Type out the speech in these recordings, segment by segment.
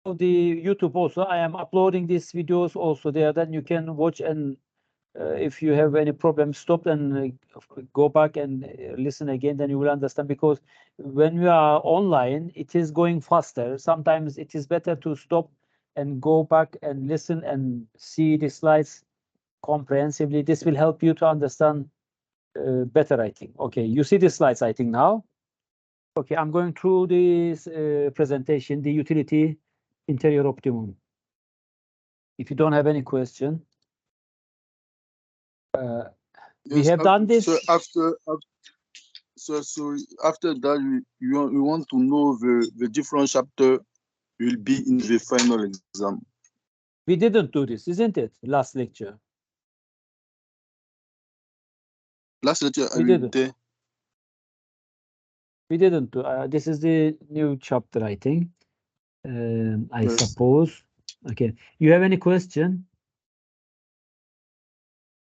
the YouTube also. I am uploading these videos also there. Then you can watch, and if you have any problem, stop and go back and listen again. Then you will understand, because when we are online, it is going faster. Sometimes it is better to stop and go back and listen and see the slides comprehensively. This will help you to understand better, I think. Okay, you see the slides, I think, now. Okay, I'm going through this presentation, the utility interior optimum. If you don't have any question, we have done this. So after that, you want to know the different chapter will be in the final exam. We didn't do this, isn't it? Last lecture. Last lecture We didn't. We didn't do. This is the new chapter, I think. I Yes. suppose. Okay. You have any question?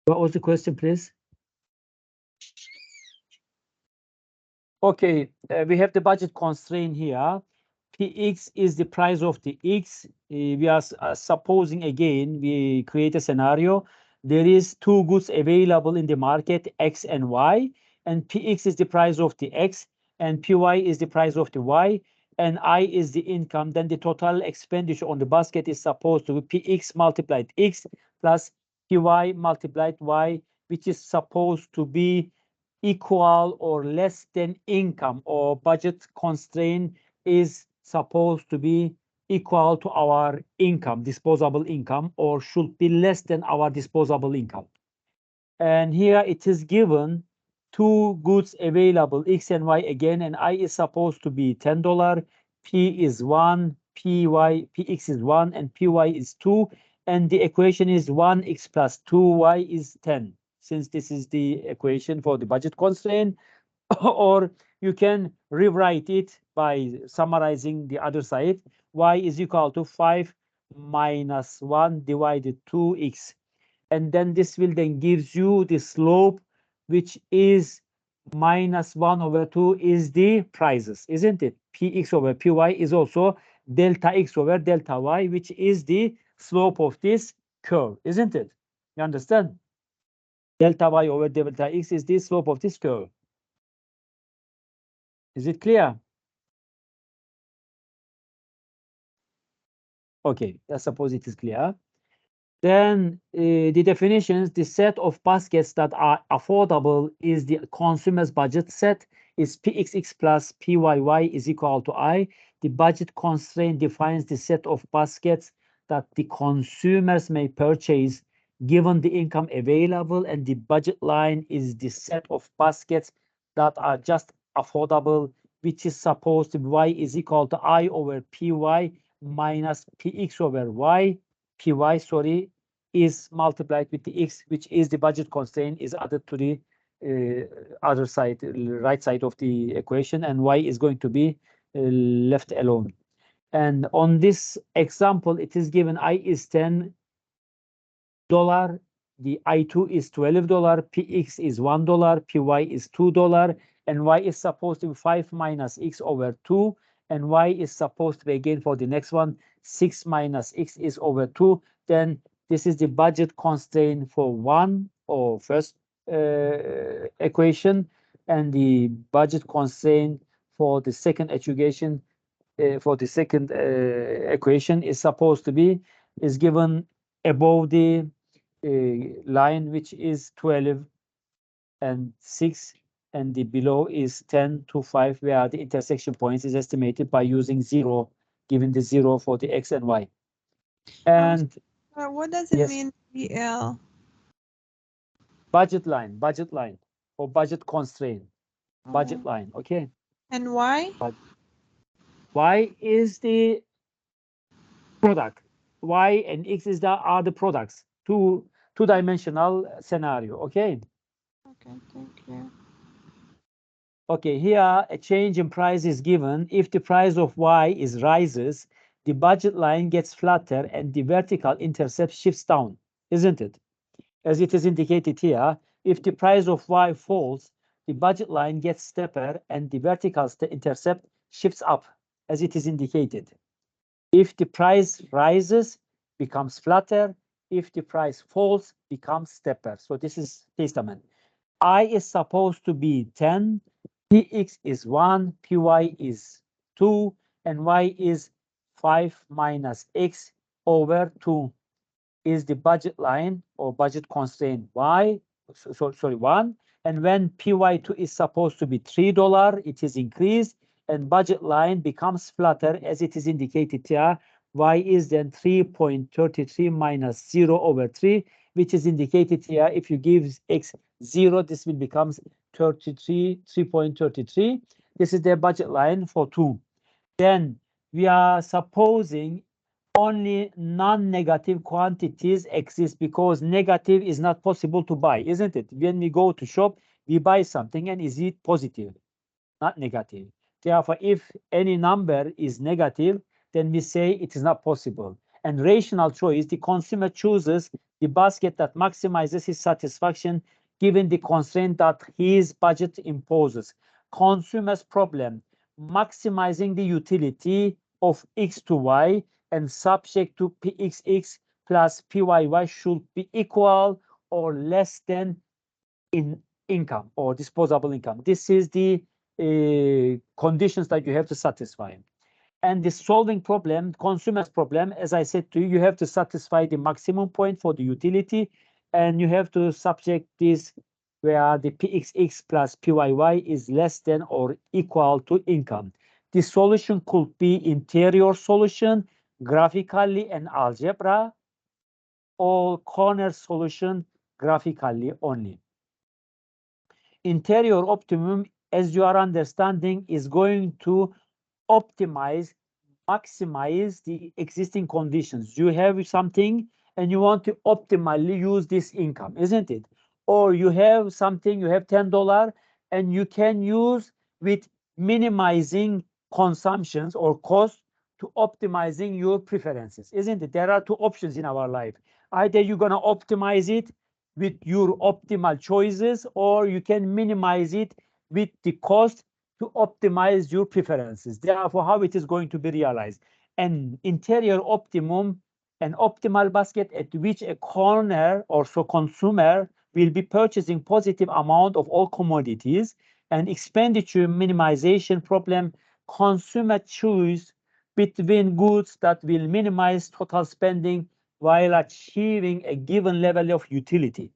What was the question, please? Okay, we have the budget constraint here. Px is the price of the x. We are supposing, again, we create a scenario. There is two goods available in the market, x and y, and Px is the price of the x, and Py is the price of the y, and I is the income. Then the total expenditure on the basket is supposed to be Px multiplied x plus Py multiplied y, which is supposed to be equal or less than income, or budget constraint is supposed to be equal to our income, disposable income, or should be less than our disposable income. And here it is given two goods available, X and Y again, and I is supposed to be $10, P is 1, Px is 1, and Py is 2, and the equation is 1x plus 2y is 10, since this is the equation for the budget constraint. Or you can rewrite it by summarizing the other side. Y is equal to 5 minus 1 divided 2x. And then this will then gives you the slope, which is minus 1 over 2 is the prices, isn't it? Px over Py is also delta x over delta y, which is the slope of this curve, isn't it? You understand? Delta y over delta x is the slope of this curve. Is it clear? Okay, I suppose it is clear. Then the definitions, the set of baskets that are affordable is the consumer's budget set is Pxx plus Pyy is equal to I. The budget constraint defines the set of baskets that the consumers may purchase given the income available, and the budget line is the set of baskets that are just affordable, which is supposed to be Y is equal to I over Py minus Px over Y. Py, sorry, is multiplied with the x, which is the budget constraint, is added to the other side, right side of the equation, and y is going to be left alone. And on this example, it is given I is $10, the I2 is $12, Px is $1, Py is $2, and y is supposed to be 5 minus x over 2, and y is supposed to be, again, for the next one, 6 minus x is over 2. Then this is the budget constraint for one, or first equation, and the budget constraint for the second equation, is supposed to be, is given above the line, which is 12 and 6, and the below is 10 to 5, where the intersection points is estimated by using 0, given the 0 for the x and y. And what does it yes, mean, BL? budget line, or budget constraint, budget line, okay? And why? But y is the product, y and x is are the products, two-dimensional scenario, okay? Okay, thank you. Okay, here a change in price is given. If the price of y is rises, the budget line gets flatter and the vertical intercept shifts down, isn't it? As it is indicated here, if the price of y falls, the budget line gets stepper and the vertical intercept shifts up, as it is indicated. If the price rises, becomes flatter. If the price falls, becomes stepper. So this is testament. I is supposed to be 10, Px is 1, Py is 2, and Y is 5 minus X over 2 is the budget line or budget constraint Y, sorry, 1. And when PY2 is supposed to be $3, it is increased and budget line becomes flatter as it is indicated here. Y is then 3.33 minus 0 over 3, which is indicated here. If you give X 0, this will become 3.33. This is the budget line for 2. Then we are supposing only non-negative quantities exist because negative is not possible to buy, isn't it? When we go to shop, we buy something and is it positive, not negative. Therefore, if any number is negative, then we say it is not possible. And rational choice, the consumer chooses the basket that maximizes his satisfaction given the constraint that his budget imposes. Consumer's problem, maximizing the utility of X to Y and subject to Pxx plus Pyy should be equal or less than in income or disposable income. This is the conditions that you have to satisfy. And the solving problem, consumer's problem, as I said to you, you have to satisfy the maximum point for the utility, and you have to subject this where the Pxx plus Pyy is less than or equal to income. The solution could be interior solution, graphically and algebra, or corner solution graphically only. Interior optimum, as you are understanding, is going to optimize, maximize the existing conditions. You have something and you want to optimally use this income, isn't it? Or you have something, you have $10 and you can use with minimizing consumptions or costs to optimizing your preferences, isn't it? There are two options in our life. Either you're going to optimize it with your optimal choices, or you can minimize it with the cost to optimize your preferences. Therefore, how it is going to be realized? An interior optimum, an optimal basket at which a corner or so consumer will be purchasing positive amount of all commodities. An expenditure minimization problem, consumer choose between goods that will minimize total spending while achieving a given level of utility.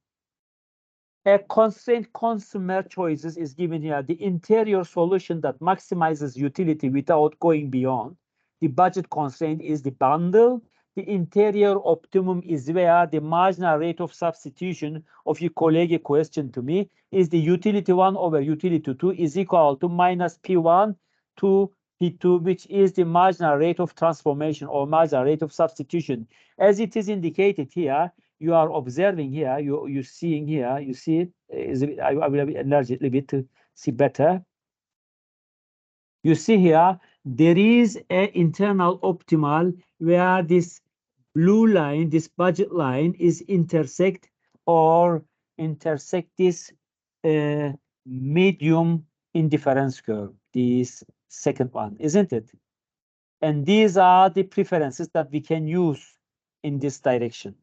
A constraint consumer choices is given here. The interior solution that maximizes utility without going beyond. The budget constraint is the bundle. The interior optimum is where the marginal rate of substitution of your colleague question to me is the utility 1 over utility 2 is equal to minus P1 to P2, which is the marginal rate of transformation or marginal rate of substitution. As it is indicated here, you are observing here, you seeing here, you see it. I will enlarge it a little bit to see better. You see here, there is an internal optimal where this blue line, this budget line is intersect this medium indifference curve, this second one, isn't it? And these are the preferences that we can use in this direction.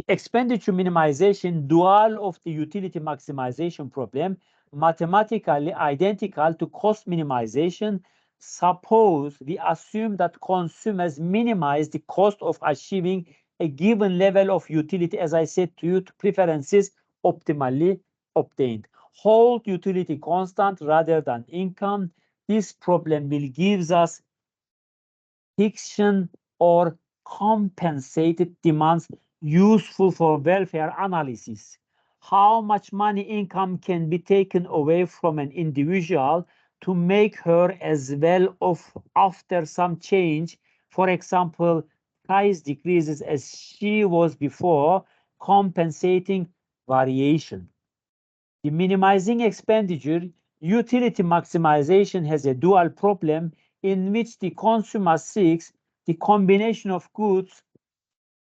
Expenditure minimization, dual of the utility maximization problem, mathematically identical to cost minimization. Suppose we assume that consumers minimize the cost of achieving a given level of utility, as I said to you, to preferences optimally obtained. Hold utility constant rather than income. This problem will give us fiction or compensated demands useful for welfare analysis. How much money income can be taken away from an individual to make her as well off after some change? For example, price decreases as she was before, compensating variation. The minimizing expenditure, utility maximization has a dual problem in which the consumer seeks the combination of goods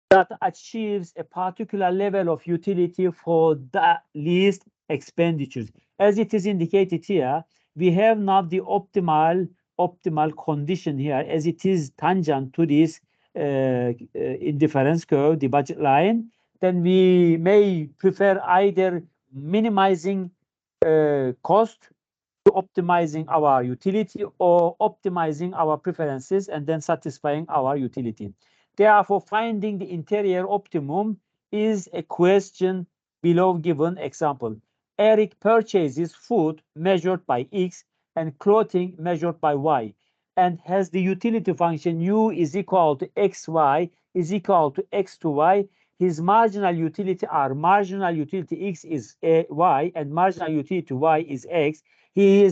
that achieves a particular level of utility for the least expenditures. As it is indicated here, we have now the optimal optimal condition here, as it is tangent to this indifference curve, the budget line, then we may prefer either minimizing cost to optimizing our utility or optimizing our preferences and then satisfying our utility. Therefore, finding the interior optimum is a question below given example. Eric purchases food measured by X and clothing measured by Y and has the utility function U is equal to XY is equal to X to Y. His marginal utility are marginal utility X is Y and marginal utility Y is X. He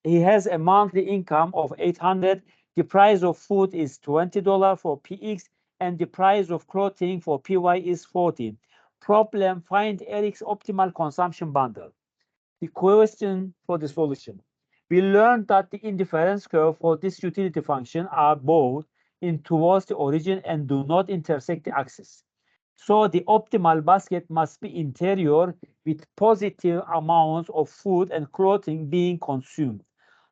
has a monthly income of 800. The price of food is $20 for PX and the price of clothing for PY is 40. Problem, find Eric's optimal consumption bundle. The question for the solution. We learned that the indifference curve for this utility function are both in towards the origin and do not intersect the axis. So the optimal basket must be interior with positive amounts of food and clothing being consumed.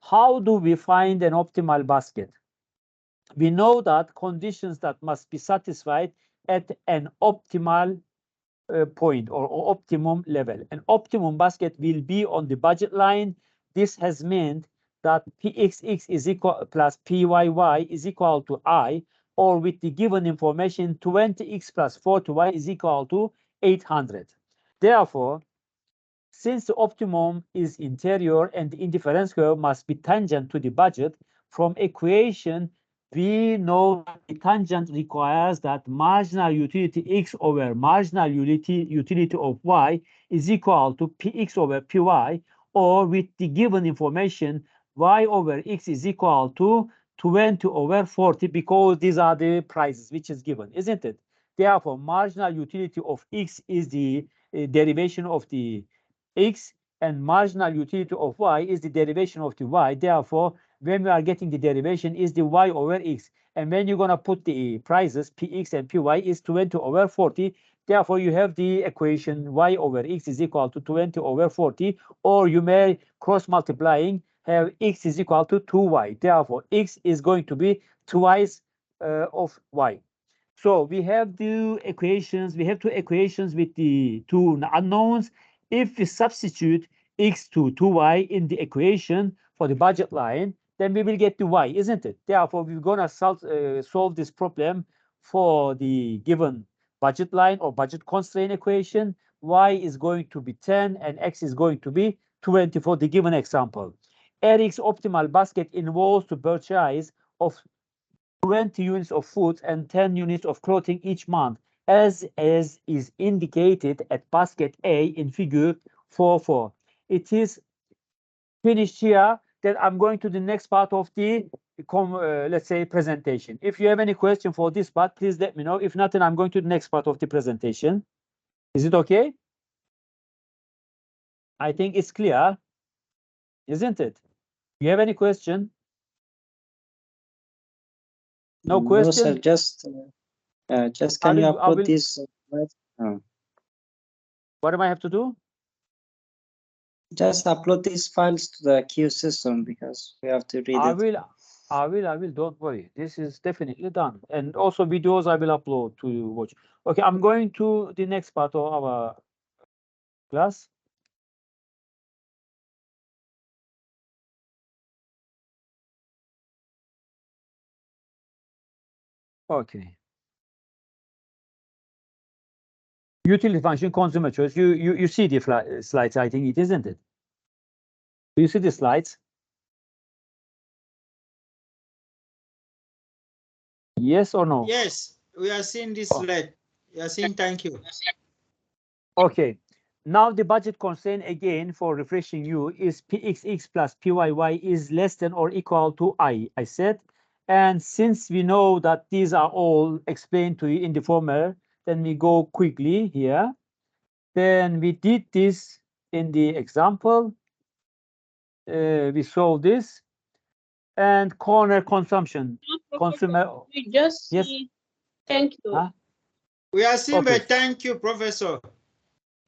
How do we find an optimal basket? We know that conditions that must be satisfied at an optimal point or optimum level. An optimum basket will be on the budget line. This has meant that Pxx is equal plus Pyy is equal to I, or with the given information 20x plus 40y is equal to 800. Therefore, since the optimum is interior and the indifference curve must be tangent to the budget, from equation we know that the tangent requires that marginal utility x over marginal utility of y is equal to px over py, or with the given information y over x is equal to 20 over 40, because these are the prices which is given, isn't it? Therefore, marginal utility of x is the derivation of the x, and marginal utility of y is the derivation of the y. Therefore, when we are getting the derivation is the y over x. And when you're going to put the prices, px and py is 20 over 40. Therefore, you have the equation y over x is equal to 20 over 40. Or you may cross multiplying, have x is equal to 2y. Therefore, x is going to be twice of y. So we have two equations. We have two equations with the two unknowns. If we substitute x to 2y in the equation for the budget line, then we will get the y, isn't it? Therefore, we're going to solve this problem for the given budget line or budget constraint equation. Y is going to be 10 and x is going to be 20 for the given example. Eric's optimal basket involves the purchase of 20 units of food and 10 units of clothing each month, as is indicated at basket A in figure 4.4. It is finished here. Then I'm going to the next part of the, let's say, presentation. If you have any question for this part, please let me know. If not, then I'm going to the next part of the presentation. Is it okay? I think it's clear, isn't it? You have any question? No question? No, sir, just can you upload this? What do I have to do? Just upload these files to the queue system because we have to read it. I will, don't worry. This is definitely done. And also videos I will upload to watch. Okay, I'm going to the next part of our class. Okay. Utility function, consumer choice. You see the slides, I think it isn't it? Do you see the slides? Yes or no? Yes, we are seeing this slide. We are seeing, thank you. Okay. Now the budget constraint again for refreshing you is Pxx plus Pyy is less than or equal to I said. And since we know that these are all explained to you in the formula, then we go quickly here. Then we did this in the example. We solved this. And corner consumption. Consumer. We just Yes. see, thank you. Huh? We are seeing, Okay. but thank you, Professor.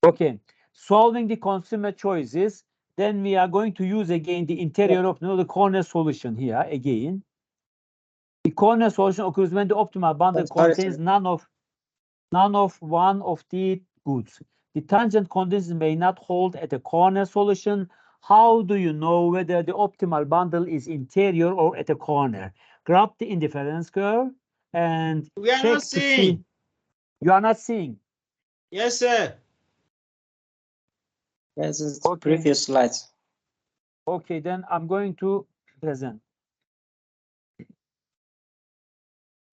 Okay. Solving the consumer choices, then we are going to use again the interior optimum, the corner solution here again. The corner solution occurs when the optimal bundle Sorry, contains none of one of the goods. The tangent conditions may not hold at a corner solution. How do you know whether the optimal bundle is interior or at a corner? Graph the indifference curve and We are check not to see. seeing. You are not seeing. Yes, sir. Yes, it's Okay. previous slides. Okay, then I'm going to present.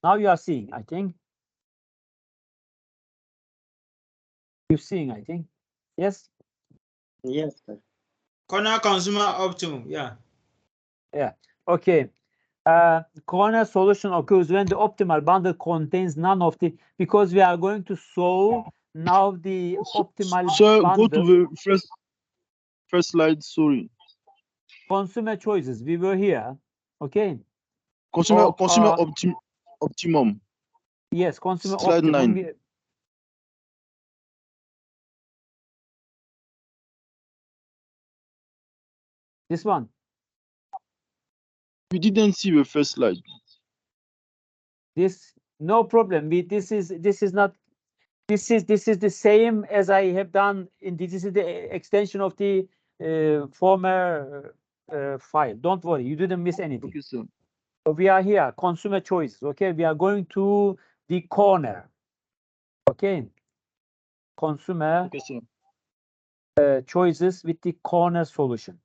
Now you are seeing, I think. You're seeing, I think. Yes? Yes, sir. Corner consumer optimum. Yeah. Yeah. Okay. Corner solution occurs when the optimal bundle contains none of the, because we are going to solve now the optimal Sir, go to bundle the first slide. Sorry, consumer choices. We were here. Okay. consumer Oh, optimum. yes, consumer Slide optimum. 9. This one. We didn't see the first slide. This, no problem. This is not, this is the same as I have done in this is the extension of the former file. Don't worry, you didn't miss anything. Okay, sir. So we are here, consumer choices. Okay, we are going to the corner. Okay, consumer Okay, sir. choices with the corner solution.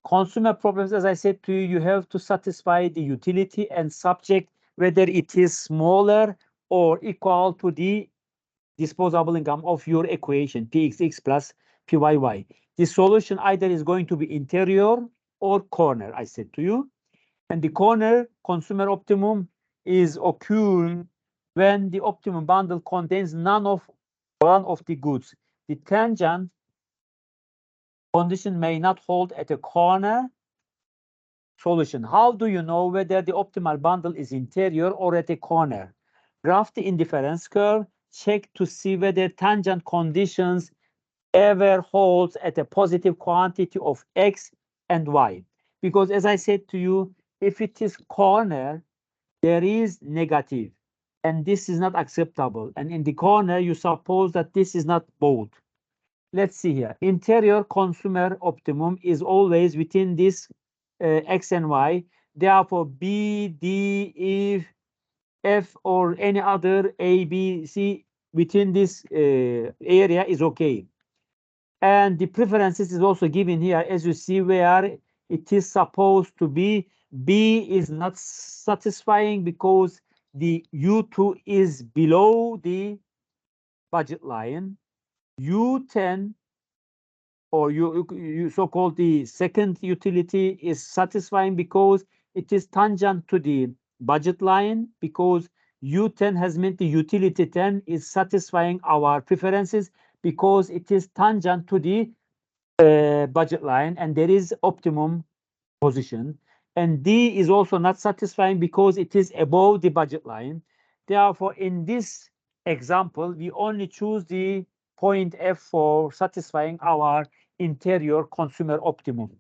Consumer problems, as I said to you, you have to satisfy the utility and subject, whether it is smaller or equal to the disposable income of your equation, Pxx plus Pyy. The solution either is going to be interior or corner, I said to you. And the corner consumer optimum is occurring when the optimum bundle contains none of one of the goods. The tangent condition may not hold at a corner solution. How do you know whether the optimal bundle is interior or at a corner? Graph the indifference curve, check to see whether tangent conditions ever holds at a positive quantity of x and y. Because as I said to you, if it is corner, there is negative, and this is not acceptable. And in the corner, you suppose that this is not both. Let's see here. Interior consumer optimum is always within this x and y. Therefore, B, D, E, F, or any other A, B, C within this area is okay. And the preferences is also given here, as you see, where it is supposed to be. B is not satisfying because the U2 is below the budget line. U10 or you so-called the second utility is satisfying because it is tangent to the budget line, because U10 has meant the utility 10 is satisfying our preferences because it is tangent to the budget line, and there is optimum position. And D is also not satisfying because it is above the budget line. Therefore, in this example, we only choose the point F for satisfying our interior consumer optimum.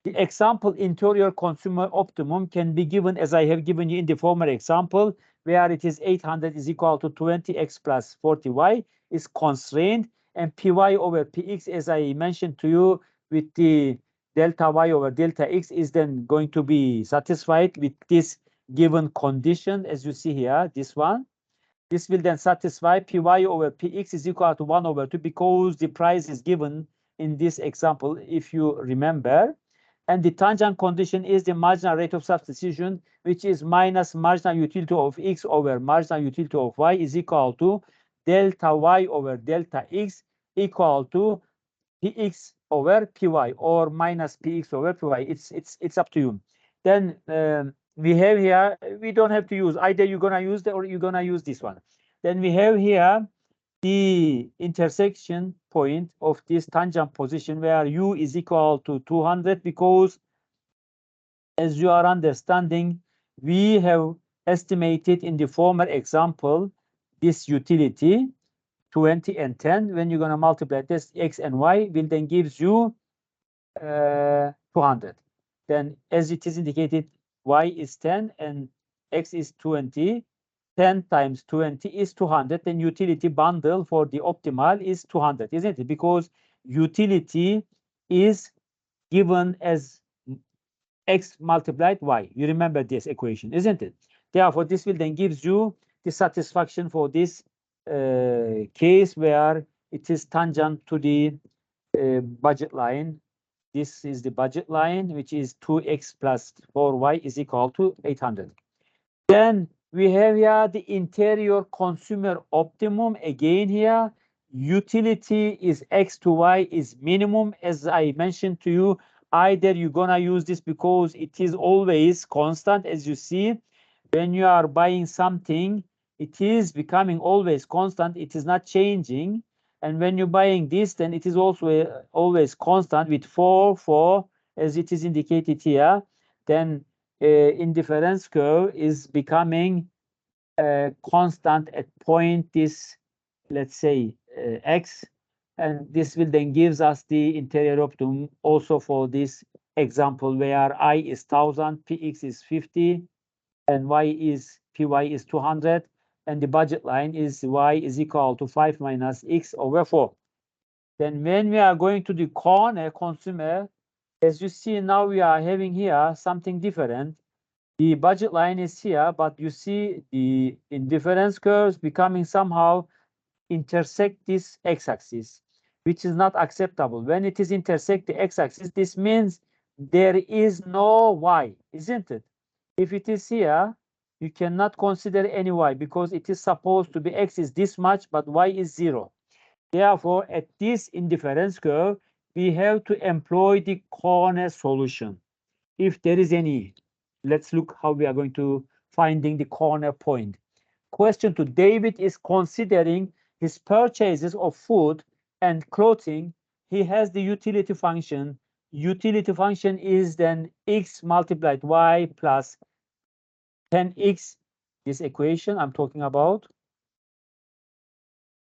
The example interior consumer optimum can be given as I have given you in the former example, where it is 800 is equal to 20x plus 40y is constrained, and py over px, as I mentioned to you, with the delta y over delta x is then going to be satisfied with this given condition, as you see here, this one. This will then satisfy py over px is equal to 1 over 2 because the price is given in this example, if you remember. And the tangent condition is the marginal rate of substitution, which is minus marginal utility of x over marginal utility of y is equal to delta y over delta x equal to px over py or minus px over py. It's up to you. Then we have here, we don't have to use, either you're gonna use that or you're gonna use this one. Then we have here the intersection point of this tangent position where u is equal to 200, because as you are understanding, we have estimated in the former example this utility 20 and 10. When you're going to multiply this x and y will then gives you 200. Then as it is indicated, y is 10 and x is 20. 10 times 20 is 200. Then utility bundle for the optimal is 200, isn't it? Because utility is given as x multiplied y. You remember this equation, isn't it? Therefore, this will then gives you the satisfaction for this case where it is tangent to the budget line. This is the budget line, which is 2x plus 4y is equal to 800. Then we have here the interior consumer optimum. Again here, utility is x to y is minimum. As I mentioned to you, either you're gonna use this because it is always constant. As you see, when you are buying something, it is becoming always constant. It is not changing. And when you're buying this, then it is also always constant with 4, as it is indicated here. Then indifference curve is becoming constant at point this, let's say, x, and this will then gives us the interior optimum also for this example where I is 1000, px is 50, and py is 200, and the budget line is y is equal to 5 minus x over 4. Then when we are going to the corner consumer, as you see now we are having here something different. The budget line is here, but you see the indifference curves becoming somehow intersect this x-axis, which is not acceptable. When it is intersect the x-axis, this means there is no y, isn't it? If it is here, you cannot consider any y because it is supposed to be x is this much, but y is 0. Therefore, at this indifference curve, we have to employ the corner solution. If there is any, let's look how we are going to finding the corner point. Question to David is considering his purchases of food and clothing. He has the utility function. Utility function is then x multiplied y plus 10x. This equation I'm talking about.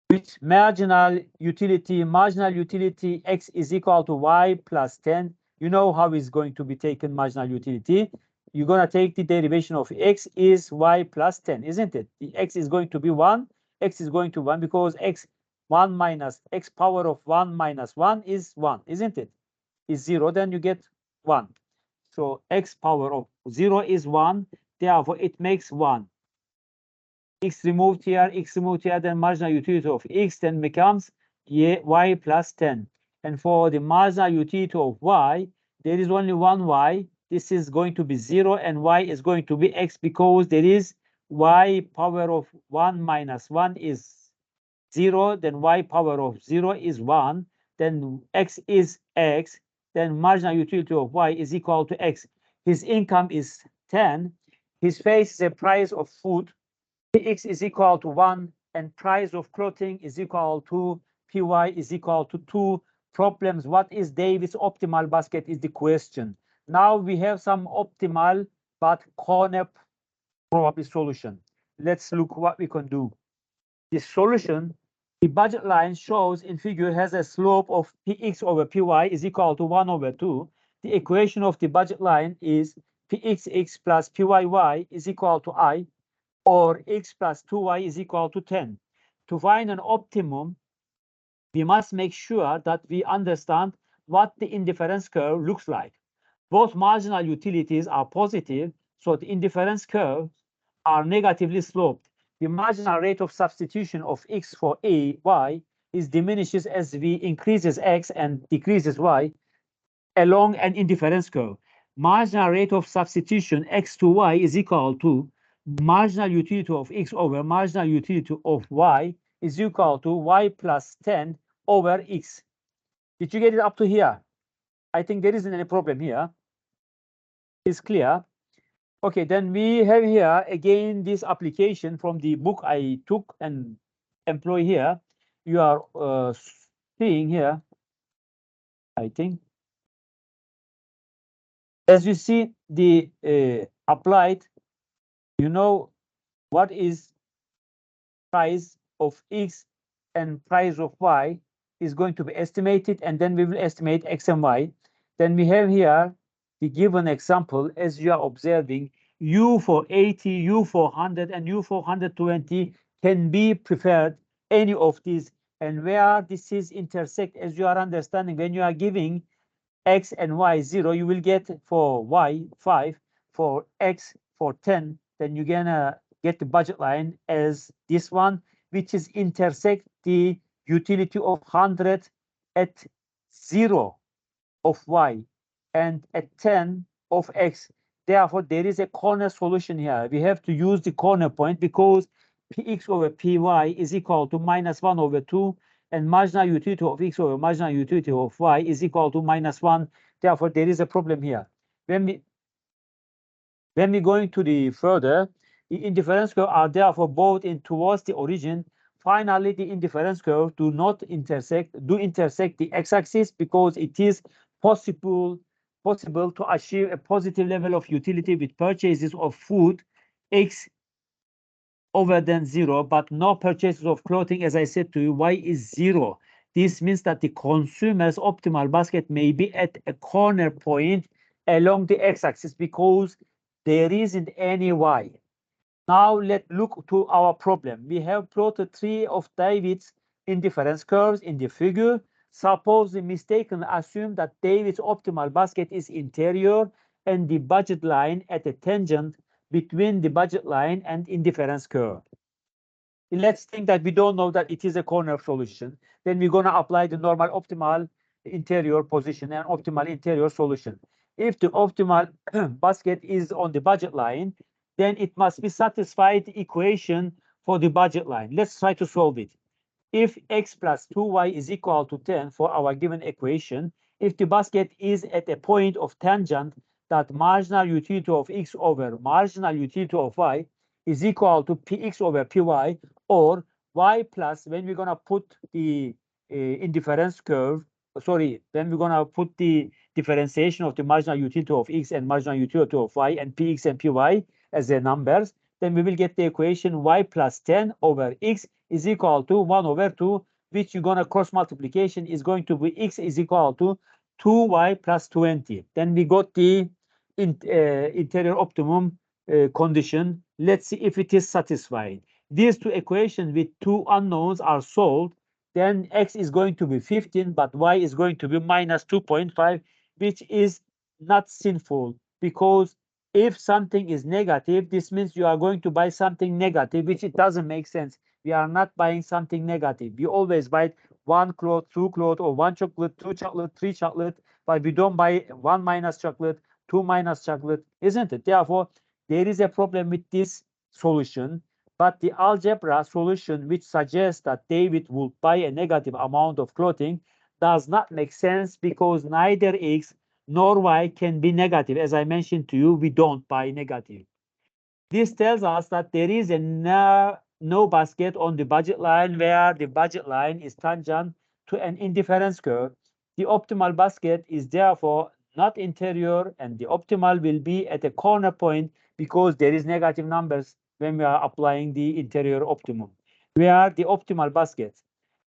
With marginal utility x is equal to y plus 10. You know how it's going to be taken marginal utility. You're going to take the derivation of x is y plus 10, isn't it? The x is going to be 1, x is going to 1 because x 1 minus x power of 1 minus 1 is 1, isn't it? Is 0, then you get 1. So x power of 0 is 1, therefore it makes 1. X removed here, then marginal utility of x then becomes y plus 10. And for the marginal utility of y, there is only one y. This is going to be 0 and y is going to be x because there is y power of 1 minus 1 is 0, then y power of 0 is 1, then x is x, then marginal utility of y is equal to x. His income is 10. His faces a price of food Px is equal to 1 and price of clothing is equal to Py is equal to 2. Problems, what is David's optimal basket is the question. Now we have some optimal but corner probably solution. Let's look what we can do. The solution, the budget line shows in figure has a slope of Px over Py is equal to 1 over 2. The equation of the budget line is Pxx plus Pyy is equal to I, or x plus 2y is equal to 10. To find an optimum, we must make sure that we understand what the indifference curve looks like. Both marginal utilities are positive, so the indifference curves are negatively sloped. The marginal rate of substitution of x for y is diminishes as v increases x and decreases y along an indifference curve. Marginal rate of substitution x to y is equal to marginal utility of x over marginal utility of y is equal to y plus 10 over x. Did you get it up to here? I think there isn't any problem here. It's clear. Okay, then we have here again this application from the book I took and employ here. You are seeing here, I think. As you see the applied, you know what is price of x and price of y is going to be estimated, and then we will estimate x and y. Then we have here the given example, as you are observing, U for 80, U for 100, and U for 120 can be preferred, any of these. And where this is intersect, as you are understanding, when you are giving X and Y 0, you will get for Y 5, for X for 10, then you're gonna get the budget line as this one, which is intersect the utility of 100 at 0 of Y and at 10 of X. Therefore, there is a corner solution here. We have to use the corner point because Px over Py is equal to -1 over 2, and marginal utility of X over marginal utility of Y is equal to -1. Therefore, there is a problem here. When we're going to the further, the indifference curve are therefore both in towards the origin. Finally, the indifference curve do intersect the x-axis because it is possible to achieve a positive level of utility with purchases of food X over than 0, but no purchases of clothing. As I said to you, Y is 0. This means that the consumer's optimal basket may be at a corner point along the x-axis because there isn't any Y. Now let's look to our problem. We have plotted 3 of David's indifference curves in the figure. Suppose we mistakenly assume that David's optimal basket is interior and the budget line at a tangent between the budget line and indifference curve. Let's think that we don't know that it is a corner solution. Then we're going to apply the normal optimal interior position and optimal interior solution. If the optimal basket is on the budget line, then it must be satisfied the equation for the budget line. Let's try to solve it. If x plus 2y is equal to 10 for our given equation, if the basket is at a point of tangent, that marginal utility of x over marginal utility of y is equal to px over py, or y plus, when we're going to put the indifference curve, then we're going to put the differentiation of the marginal utility of x and marginal utility of y and px and py as their numbers, then we will get the equation y plus 10 over x is equal to 1 over 2, which you're going to cross multiplication is going to be x is equal to 2y plus 20. Then we got the interior optimum condition. Let's see if it is satisfied. These two equations with two unknowns are solved. Then x is going to be 15, but y is going to be minus 2.5, which is not sinful, because if something is negative, this means you are going to buy something negative, which it doesn't make sense. We are not buying something negative. We always buy 1 cloth, 2 cloth, or 1 chocolate, 2 chocolate, 3 chocolate, but we don't buy 1 minus chocolate, 2 minus chocolate, isn't it? Therefore, there is a problem with this solution, but the algebra solution, which suggests that David would buy a negative amount of clothing, does not make sense because neither x nor y can be negative. As I mentioned to you, we don't buy negative. This tells us that there is a no basket on the budget line where the budget line is tangent to an indifference curve. The optimal basket is therefore not interior, and the optimal will be at a corner point because there is negative numbers when we are applying the interior optimum. Where the optimal basket,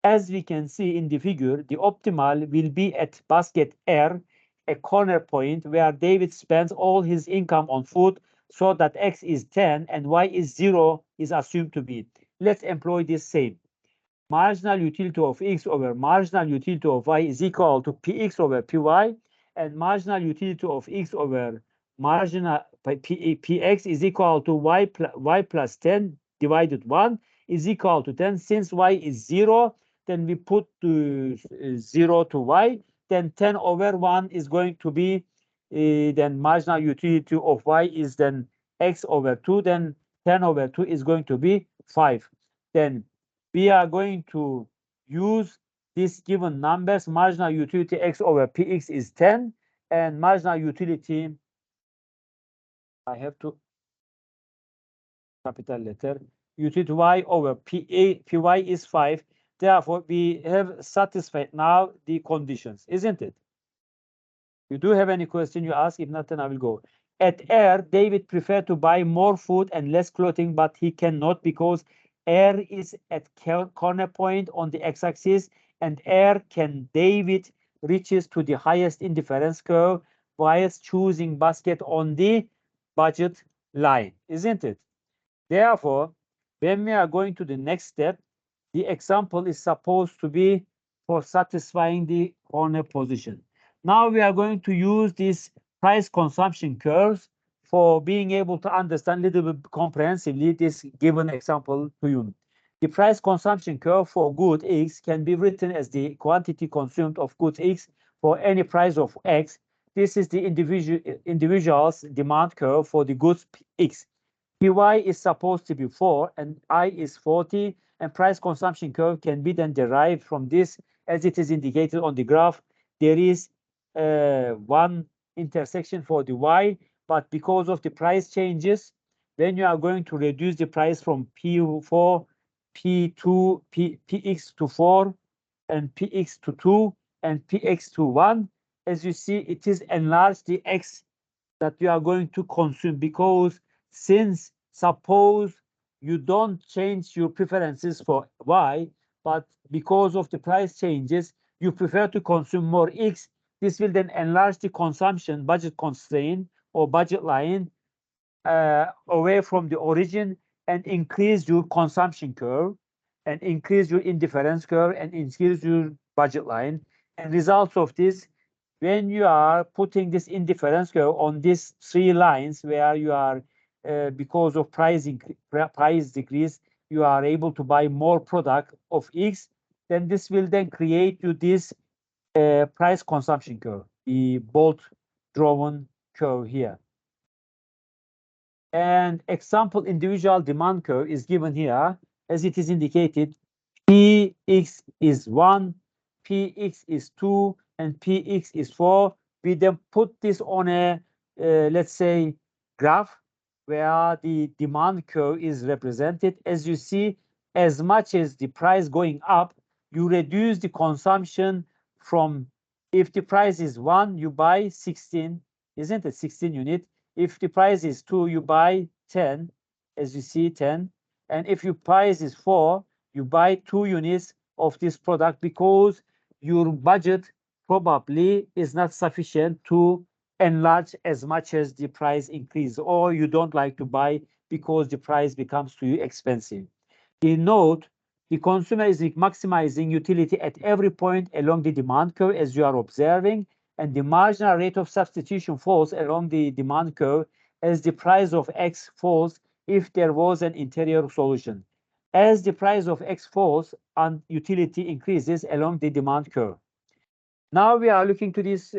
as we can see in the figure, the optimal will be at basket R, a corner point where David spends all his income on food, so that x is 10 and y is 0 is assumed to be. Let's employ this same. Marginal utility of x over marginal utility of y is equal to px over py, and marginal utility of x over marginal px is equal to y plus 10 divided 1 is equal to 10. Since y is 0, then we put 0 to y, then 10 over 1 is going to be then marginal utility of y is then x over 2, then 10 over 2 is going to be 5. Then we are going to use these given numbers. Marginal utility x over px is 10, and marginal utility, I have to capital letter, utility y over py is 5. Therefore, we have satisfied now the conditions, isn't it? You do have any question you ask? If not, then I will go. At R, David preferred to buy more food and less clothing, but he cannot because R is at corner point on the x-axis, and R can David reaches to the highest indifference curve whilst choosing basket on the budget line, isn't it? Therefore, when we are going to the next step, the example is supposed to be for satisfying the corner position. Now we are going to use these price consumption curves for being able to understand a little bit comprehensively this given example to you. The price consumption curve for good X can be written as the quantity consumed of goods X for any price of X. This is the individual's demand curve for the goods X. Py is supposed to be 4 and I is 40, and price consumption curve can be then derived from this as it is indicated on the graph. There is one intersection for the y, but because of the price changes, then you are going to reduce the price from P4, P2, Px to 4, and Px to 2, and Px to 1. As you see, it is enlarged the x that you are going to consume, because since suppose you don't change your preferences for y, but because of the price changes, you prefer to consume more x, this will then enlarge the consumption budget constraint or budget line away from the origin and increase your consumption curve and increase your indifference curve and increase your budget line. And results of this, when you are putting this indifference curve on these three lines where you are because of price decrease, you are able to buy more product of X, then this will then create you this price consumption curve, the bolt drawn curve here. And example individual demand curve is given here as it is indicated. Px is 1, Px is 2, and Px is 4. We then put this on a, let's say, graph where the demand curve is represented. As you see, as much as the price going up, you reduce the consumption from, if the price is 1, you buy 16, isn't it? 16 unit. If the price is 2, you buy 10, as you see, 10. And if your price is 4, you buy 2 units of this product because your budget probably is not sufficient to enlarge as much as the price increase, or you don't like to buy because the price becomes too expensive. In note, the consumer is maximizing utility at every point along the demand curve as you are observing, and the marginal rate of substitution falls along the demand curve as the price of X falls if there was an interior solution. As the price of X falls and utility increases along the demand curve. Now we are looking to this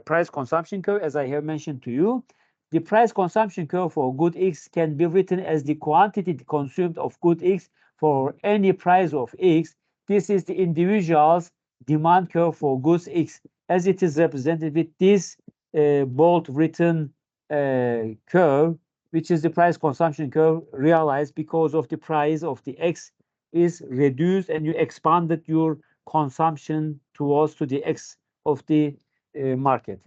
price consumption curve, as I have mentioned to you. The price consumption curve for good X can be written as the quantity consumed of good X for any price of X. This is the individual's demand curve for goods X, as it is represented with this bold written curve, which is the price consumption curve realized because of the price of the X is reduced and you expanded your consumption towards to the X of the market.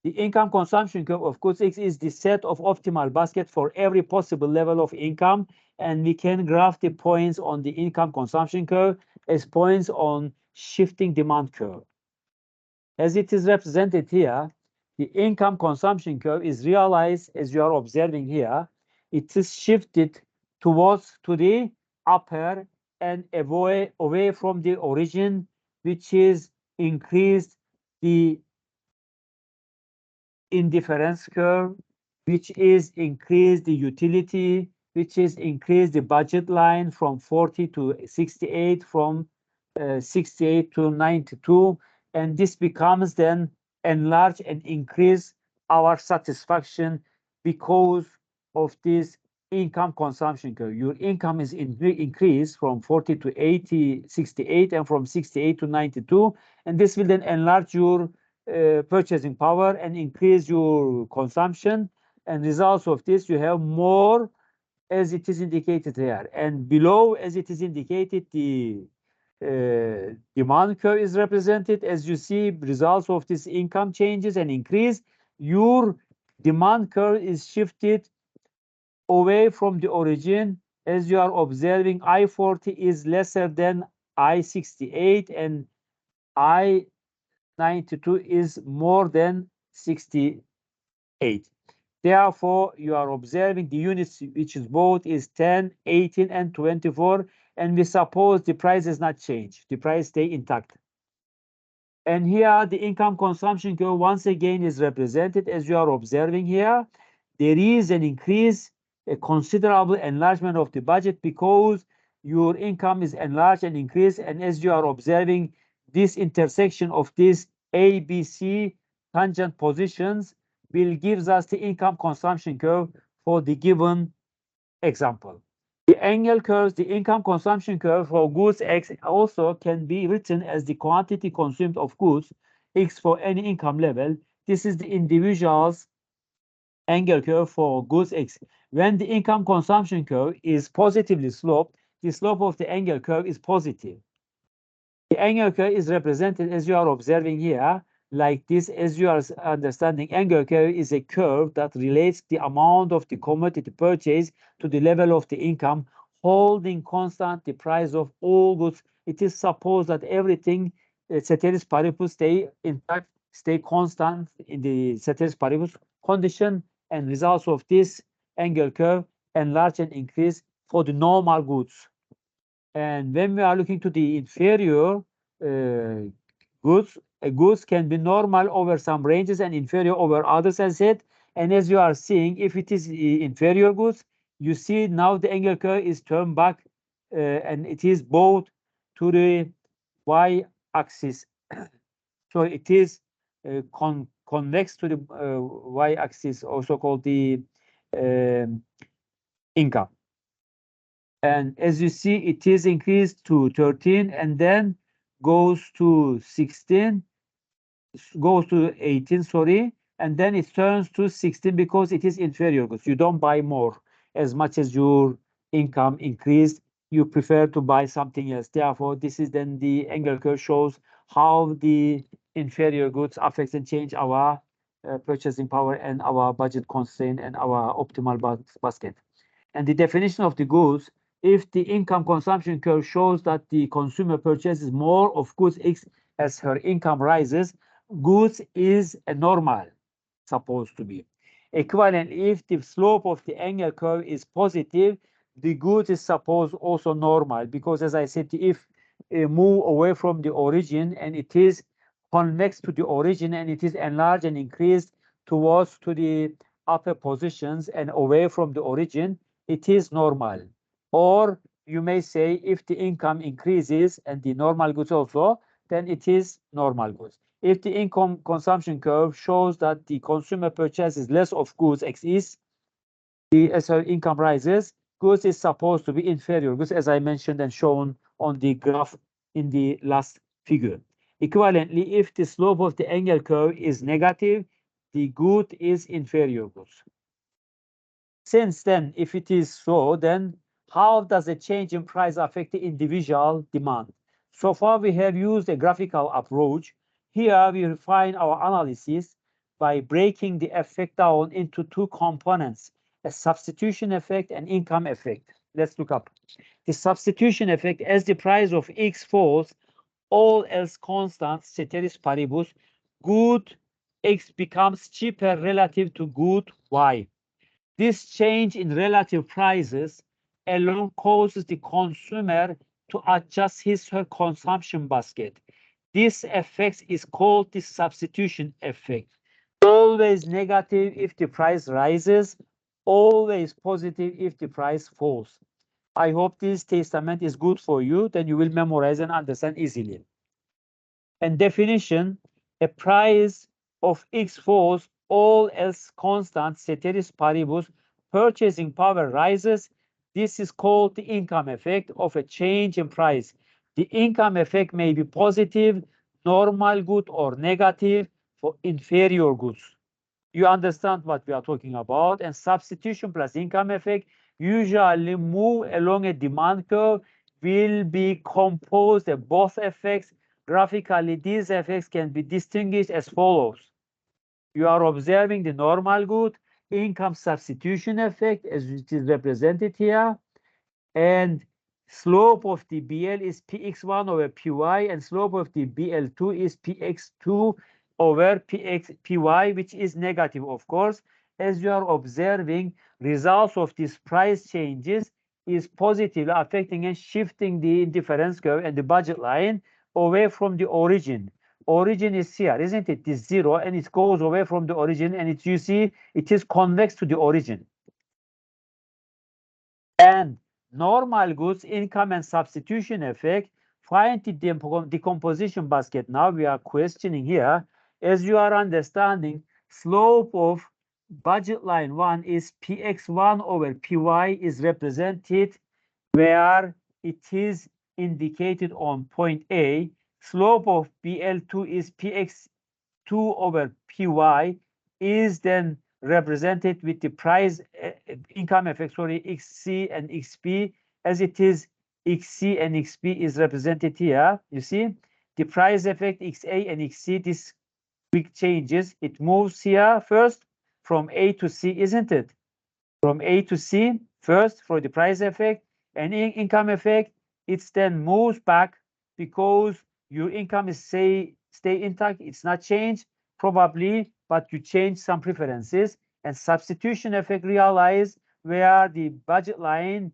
The income consumption curve of goods X is the set of optimal basket for every possible level of income, and we can graph the points on the income consumption curve as points on shifting demand curve. As it is represented here, the income consumption curve is realized as you are observing here. It is shifted towards to the upper and away from the origin, which is increased the indifference curve, which is increased the utility, which is increased the budget line from 40 to 68, from 68 to 92, and this becomes then enlarge and increase our satisfaction because of this income consumption curve. Your income is increased from 40 to 80, 68, and from 68 to 92, and this will then enlarge your purchasing power and increase your consumption, and results of this you have more as it is indicated here, and below as it is indicated the demand curve is represented. As you see, results of this income changes and increase, your demand curve is shifted away from the origin. As you are observing, I40 is lesser than I68 and I92 is more than 68. Therefore, you are observing the units which is both is 10, 18, and 24, and we suppose the price has not changed. The price stay intact. And here the income consumption curve once again is represented as you are observing here. There is an increase, a considerable enlargement of the budget because your income is enlarged and increased. And as you are observing, this intersection of these A, B, C tangent positions will gives us the income consumption curve for the given example. The angle curves, the income consumption curve for goods X also can be written as the quantity consumed of goods X for any income level. This is the individual's angle curve for goods X. When the income consumption curve is positively sloped, the slope of the angle curve is positive. The angle curve is represented as you are observing here, like this, as you are understanding. Angle curve is a curve that relates the amount of the commodity purchase to the level of the income, holding constant the price of all goods. It is supposed that everything, ceteris paribus, stay intact, stay constant in the ceteris paribus condition, and results of this angle curve enlarge and increase for the normal goods. And when we are looking to the inferior goods, goods can be normal over some ranges and inferior over others, as said. And as you are seeing, if it is inferior goods, you see now the angle curve is turned back, and it is both to the y-axis. So it is convex to the y-axis, also called the income. And as you see, it is increased to 13 and then goes to 16, goes to 18, sorry, and then it turns to 16 because it is inferior goods. You don't buy more as much as your income increased. You prefer to buy something else. Therefore, this is then the angle curve shows how the inferior goods affect and change our purchasing power and our budget constraint and our optimal basket. And the definition of the goods, if the income consumption curve shows that the consumer purchases more of goods X as her income rises, goods is a normal, supposed to be. Equivalently, if the slope of the angle curve is positive, the goods is supposed also normal, because as I said, if move away from the origin and it is convex to the origin and it is enlarged and increased towards to the upper positions and away from the origin, it is normal. Or you may say if the income increases and the normal goods also, then it is normal goods. If the income consumption curve shows that the consumer purchases less of goods X is, as her income rises, goods is supposed to be inferior goods, as I mentioned and shown on the graph in the last figure. Equivalently, if the slope of the angle curve is negative, the good is inferior goods. Since then, if it is so, then how does a change in price affect the individual demand? So far, we have used a graphical approach. Here, we refine our analysis by breaking the effect down into two components, a substitution effect and income effect. Let's look up. The substitution effect, as the price of X falls, all else constant, ceteris paribus, good X becomes cheaper relative to good Y. This change in relative prices alone causes the consumer to adjust his or her consumption basket. This effect is called the substitution effect. Always negative if the price rises, always positive if the price falls. I hope this testament is good for you, then you will memorize and understand easily. And definition, a price of X falls, all else constant, ceteris paribus, purchasing power rises. This is called the income effect of a change in price. The income effect may be positive, normal good, or negative for inferior goods. You understand what we are talking about. And substitution plus income effect usually move along a demand curve, will be composed of both effects. Graphically, these effects can be distinguished as follows. You are observing the normal good income substitution effect as it is represented here. And slope of the BL is Px1 over Py, and slope of the BL2 is Px2 over Py, which is negative, of course. As you are observing, results of these price changes is positively affecting and shifting the difference curve and the budget line away from the origin. Origin is here, isn't it? This 0, and it goes away from the origin, and it's, you see, it is convex to the origin. And normal goods income and substitution effect, find the decomposition basket. Now we are questioning here. As you are understanding, slope of budget line 1 is Px1 over Py is represented where it is indicated on point A. Slope of BL2 is Px2 over Py is then represented with the price income effect, sorry, XC and XP, as it is XC and XP is represented here. You see the price effect XA and XC, this big changes. It moves here first from A to C, isn't it? From A to C first for the price effect and income effect. It's then moves back because your income is stay intact. It's not changed probably, but you change some preferences. And substitution effect realize where the budget line,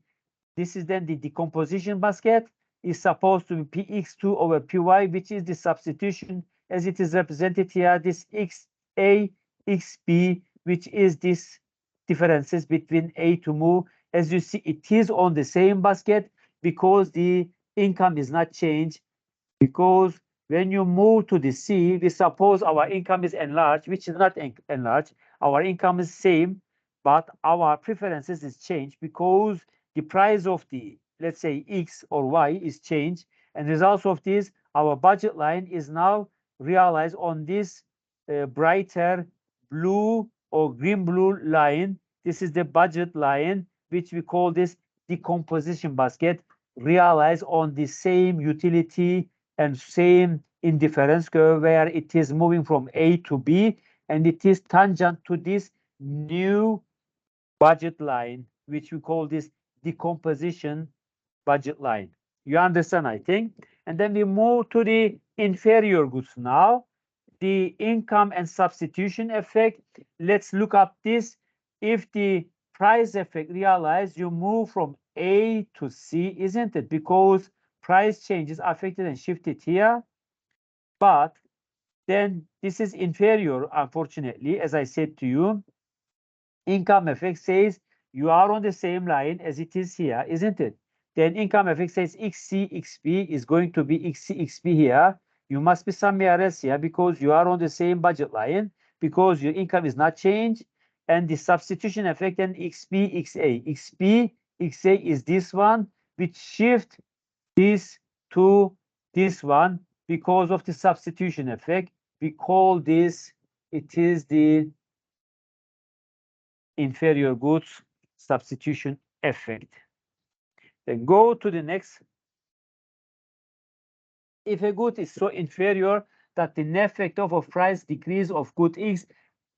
this is then the decomposition basket, is supposed to be Px2 over Py, which is the substitution as it is represented here, this XA, XB, which is this differences between A to move. As you see, it is on the same basket because the income is not changed. Because when you move to the C, we suppose our income is enlarged, which is not enlarged. Our income is same, but our preferences is changed because the price of the, let's say, X or Y is changed. And results of this, our budget line is now realized on this brighter blue or green blue line. This is the budget line, which we call this decomposition basket, realized on the same utility and same indifference curve where it is moving from A to B, and it is tangent to this new budget line, which we call this decomposition budget line. You understand, I think? And then we move to the inferior goods now. The income and substitution effect. Let's look up this. If the price effect realized, you move from A to C, isn't it? Because price changes affected and shifted here. But then this is inferior, unfortunately, as I said to you. Income effect says you are on the same line as it is here, isn't it? Then income effect says XC, XP is going to be XC, XP here. You must be somewhere else here because you are on the same budget line because your income is not changed. And the substitution effect and XP, XA. XP, XA is this one, which shift this to this one because of the substitution effect. We call this, it is the inferior goods substitution effect. Then go to the next. If a good is so inferior that the net effect of a price decrease of good X,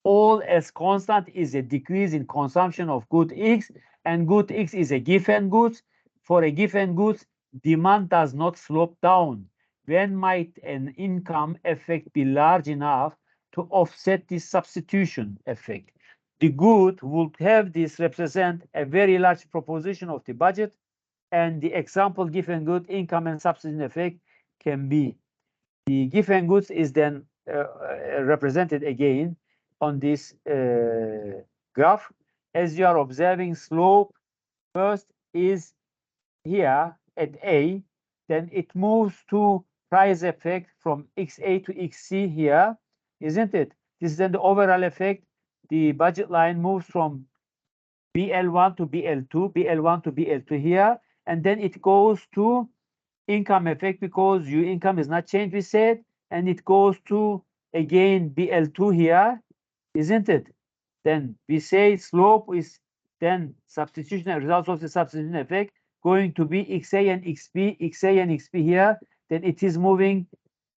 all else constant, is a decrease in consumption of good X, and good X is a given goods. For a given goods, demand does not slope down. When might an income effect be large enough to offset this substitution effect? The good would have this represent a very large proportion of the budget, and the example given good income and substitution effect can be the given goods is then represented again on this graph. As you are observing, slope first is here at A, then it moves to price effect from XA to XC here, isn't it? This is then the overall effect. The budget line moves from BL1 to BL2, BL1 to BL2 here, and then it goes to income effect because your income is not changed, we said, and it goes to again BL2 here, isn't it? Then we say slope is then substitution results of the substitution effect going to be XA and XP, XA and XP here. Then it is moving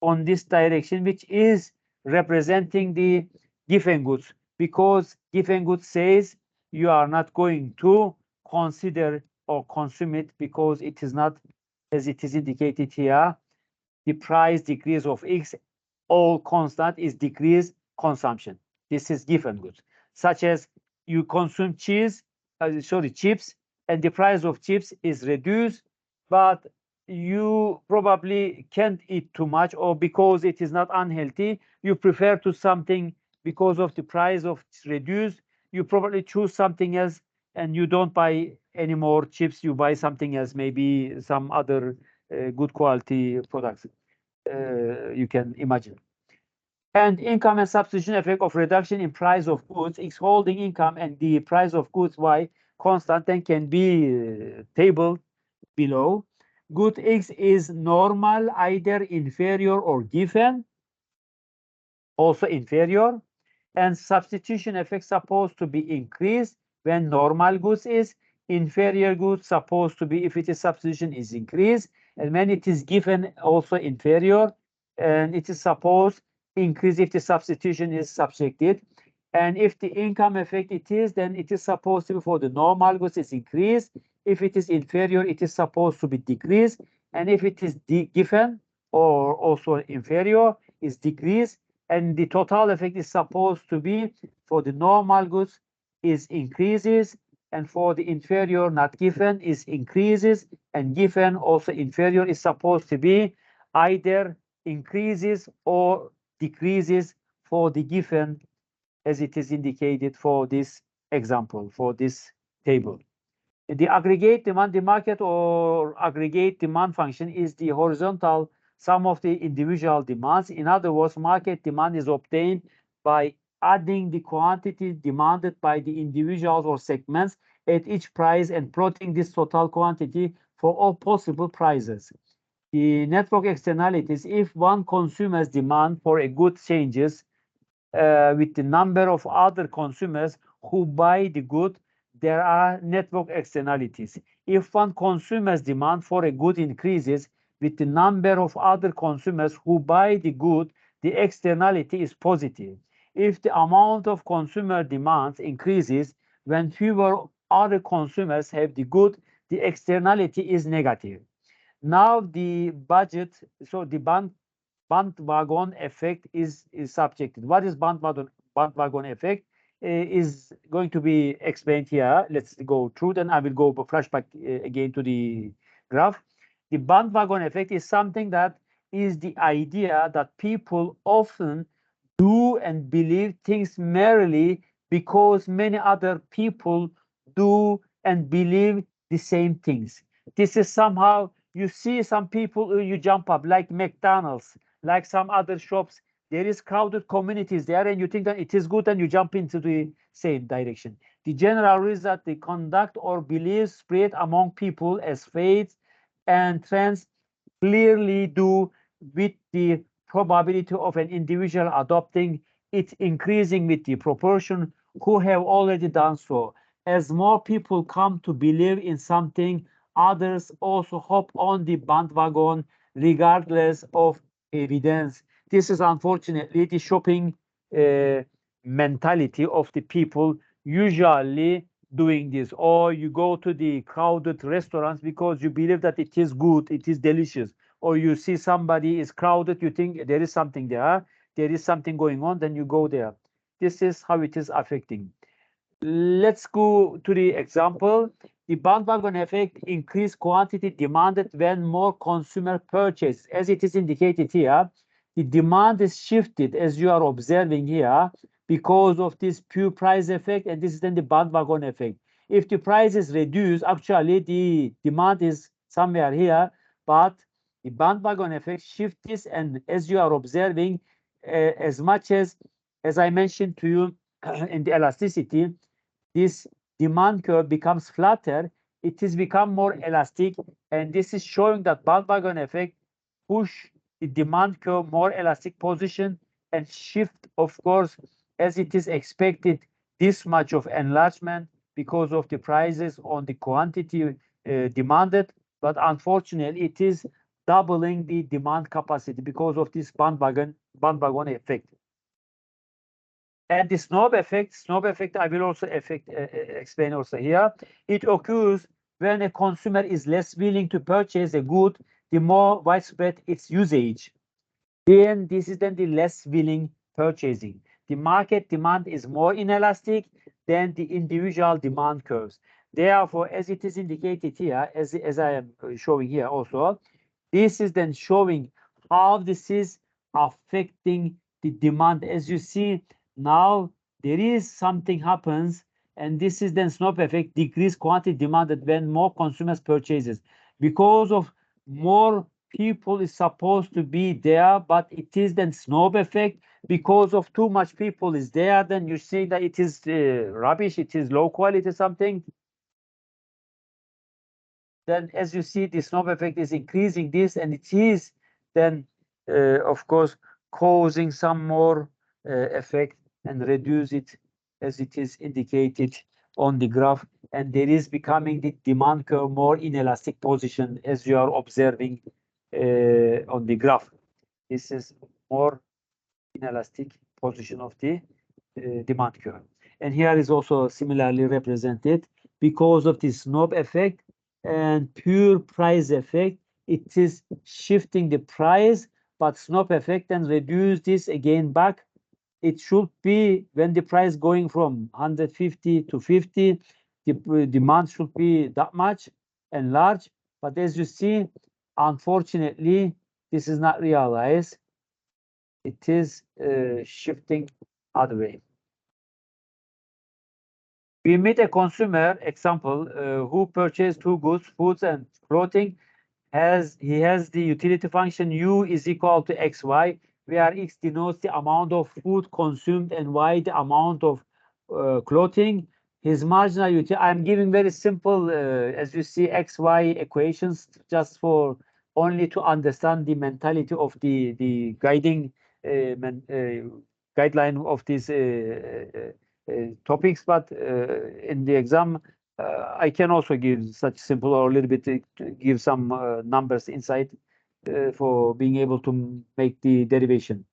on this direction, which is representing the given goods, because given goods says you are not going to consider or consume it because it is not, as it is indicated here, the price decrease of X, all constant, is decreased consumption. This is given goods, such as you consume chips, and the price of chips is reduced, but you probably can't eat too much, or because it is not unhealthy, you prefer to something because of the price of reduced, you probably choose something else and you don't buy any more chips, you buy something else, maybe some other good quality products you can imagine. And income and substitution effect of reduction in price of goods, X holding income and the price of goods Y constant, then can be tabled below. Good X is normal, either inferior or given, also inferior. And substitution effect supposed to be increased when normal goods is, inferior goods supposed to be, if it is substitution, is increased, and when it is given, also inferior, and it is supposed increase if the substitution is subjected. And if the income effect it is, then it is supposed to be for the normal goods is increased. If it is inferior, it is supposed to be decreased. And if it is given or also inferior, is decreased. And the total effect is supposed to be for the normal goods is increases, and for the inferior not given is increases, and given also inferior is supposed to be either increases or decreases for the given, as it is indicated for this example, for this table. The aggregate demand, the market or aggregate demand function, is the horizontal sum of the individual demands. In other words, market demand is obtained by adding the quantity demanded by the individuals or segments at each price and plotting this total quantity for all possible prices. The network externalities, if one consumer's demand for a good changes with the number of other consumers who buy the good, there are network externalities. If one consumer's demand for a good increases with the number of other consumers who buy the good, the externality is positive. If the amount of consumer demands increases when fewer other consumers have the good, the externality is negative. Now the budget, so the bandwagon effect is subjected. What is bandwagon effect? Is going to be explained here. Let's go through, then I will go flashback again to the graph. The bandwagon effect is something that is the idea that people often do and believe things merely because many other people do and believe the same things. This is somehow, you see some people, you jump up, like McDonald's, like some other shops. There is crowded communities there, and you think that it is good, and you jump into the same direction. The general rule is that the conduct or beliefs spread among people as faiths and trends clearly do with the probability of an individual adopting it increasing with the proportion who have already done so. As more people come to believe in something, others also hop on the bandwagon regardless of evidence. This is unfortunately the shopping mentality of the people usually doing this. Or you go to the crowded restaurants because you believe that it is good, it is delicious. Or you see somebody is crowded, you think there is something there, there is something going on, then you go there. This is how it is affecting. Let's go to the example. The bandwagon effect increased quantity demanded when more consumer purchase. As it is indicated here, the demand is shifted, as you are observing here, because of this pure price effect, and this is then the bandwagon effect. If the price is reduced, actually the demand is somewhere here, but the bandwagon effect shifts this, and as you are observing, as much as I mentioned to you in the elasticity, this demand curve becomes flatter, it has become more elastic, and this is showing that bandwagon effect push the demand curve more elastic position and shift, of course, as it is expected, this much of enlargement because of the prices on the quantity demanded, but unfortunately it is doubling the demand capacity because of this bandwagon effect. And the snob effect I will also explain also here. It occurs when a consumer is less willing to purchase a good, the more widespread its usage. Then this is then the less willing purchasing. The market demand is more inelastic than the individual demand curves. Therefore, as it is indicated here, as I am showing here also, this is then showing how this is affecting the demand. As you see now, there is something happens, and this is then snowball effect, decreased quantity demanded when more consumers purchases. Because of more people is supposed to be there, but it is then snowball effect. Because of too much people is there, then you see that it is rubbish, it is low quality something. Then as you see, the snowball effect is increasing this, and it is then, of course, causing some more effect and reduce it as it is indicated on the graph. And there is becoming the demand curve more inelastic position as you are observing on the graph. This is more inelastic position of the demand curve. And here is also similarly represented because of the snowball effect and pure price effect. It is shifting the price, but snowball effect and reduce this again back. It should be when the price going from 150 to 50, the demand should be that much and large. But as you see, unfortunately, this is not realized. It is shifting other way. We meet a consumer example who purchased two goods, foods and clothing. He has the utility function U is equal to xy, where x denotes the amount of food consumed and y the amount of clothing. His marginal utility, I'm giving very simple, as you see, xy equations just for only to understand the mentality of the guiding guideline of these topics. But in the exam, I can also give such simple or a little bit to give some numbers inside for being able to make the derivation.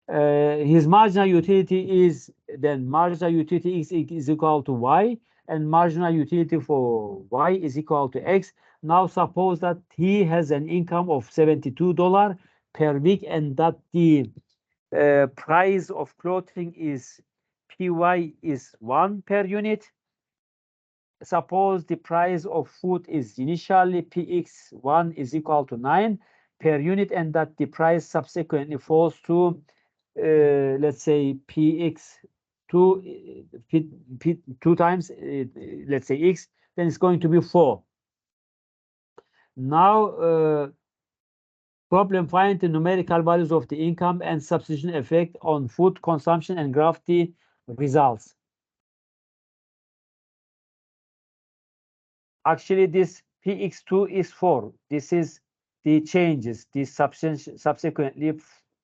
His marginal utility is then marginal utility is equal to y, and marginal utility for y is equal to x. Now suppose that he has an income of $72 per week, and that the price of clothing is py is 1 per unit. Suppose the price of food is initially px1 is equal to 9 per unit, and that the price subsequently falls to let's say px2 two times let's say x, then it's going to be 4. Now problem, find the numerical values of the income and substitution effect on food consumption and graph the results. Actually, this px2 is 4. This is the changes. This subsequently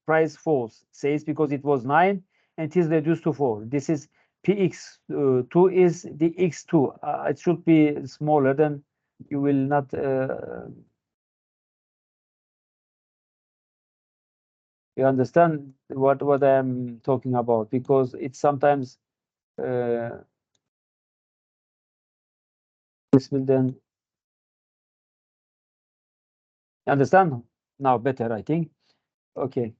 price falls, says because it was 9 and it is reduced to 4. This is px2 is the x2. It should be smaller, than you will not you understand what I'm talking about, because it's sometimes this will then understand now better, I think. Okay.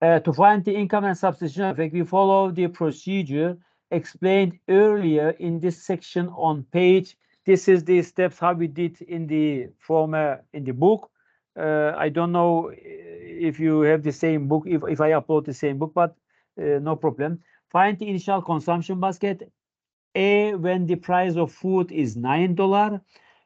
To find the income and substitution effect, we follow the procedure explained earlier in this section on page. This is the steps how we did in the former in the book. I don't know if you have the same book, if I upload the same book, but no problem. Find the initial consumption basket. A, when the price of food is $9.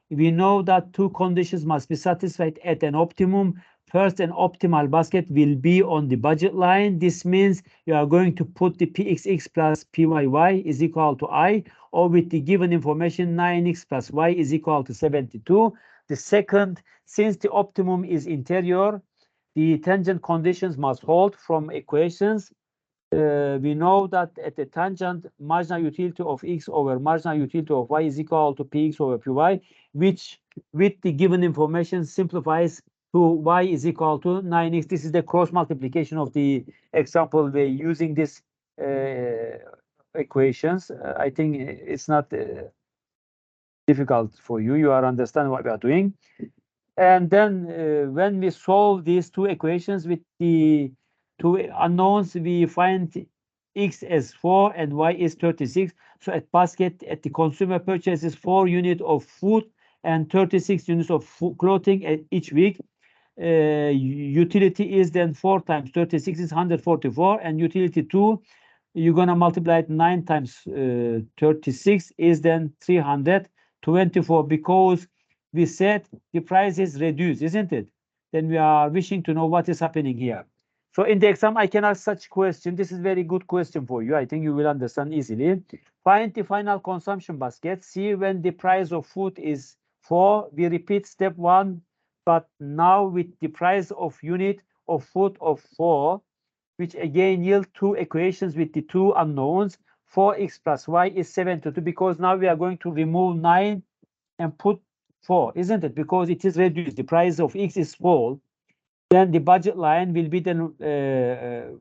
We know that two conditions must be satisfied at an optimum. First, an optimal basket will be on the budget line. This means you are going to put the pxx plus pyy is equal to I, or with the given information 9x plus y is equal to 72. The second, since the optimum is interior, the tangent conditions must hold from equations. We know that at the tangent, marginal utility of x over marginal utility of y is equal to px over py, which with the given information simplifies to y is equal to 9x. This is the cross multiplication of the example we're using this equations. I think it's not difficult for you. You are understanding what we are doing. And then when we solve these two equations with the two unknowns, we find x as 4 and y is 36. So at basket, at the consumer purchases 4 units of food and 36 units of clothing each week. Utility is then 4 times 36 is 144, and utility 2, you're going to multiply it 9 times 36 is then 324, because we said the price is reduced, isn't it? Then we are wishing to know what is happening here. So in the exam, I can ask such question. This is very good question for you. I think you will understand easily. Find the final consumption basket. See when the price of food is 4. We repeat step 1, but now with the price of unit of food of 4, which again yield two equations with the two unknowns. 4x plus y is 72, because now we are going to remove 9 and put 4, isn't it? Because it is reduced. The price of x is small. Then the budget line will be then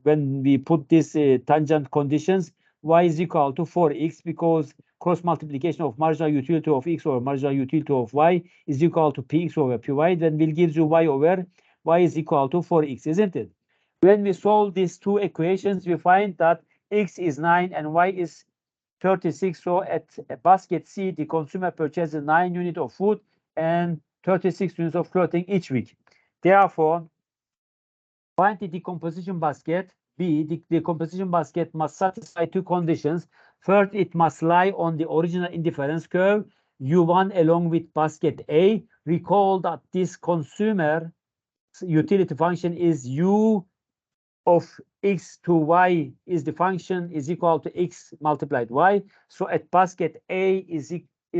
when we put this tangent conditions, y is equal to 4x, because cross multiplication of marginal utility of x over marginal utility of y is equal to px over py. Then will gives you y over y is equal to 4x, isn't it? When we solve these two equations, we find that x is 9 and y is 36. So at basket C, the consumer purchases 9 units of food and 36 units of clothing each week. Therefore, find the decomposition basket B. The decomposition basket must satisfy two conditions. First, it must lie on the original indifference curve, U1 along with basket A. Recall that this consumer utility function is U of x to y is the function is equal to x multiplied y. So at basket A is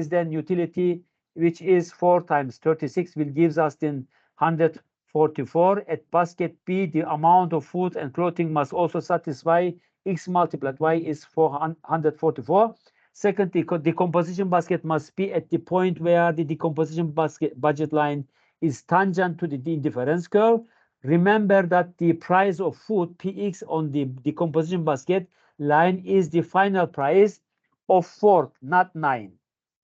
then utility, which is 4 times 36, will gives us then 144. At basket B, the amount of food and clothing must also satisfy x multiplied y is 444. Second, the decomposition basket must be at the point where the decomposition basket budget line is tangent to the indifference curve. Remember that the price of food, Px, on the decomposition basket line is the final price of 4, not 9.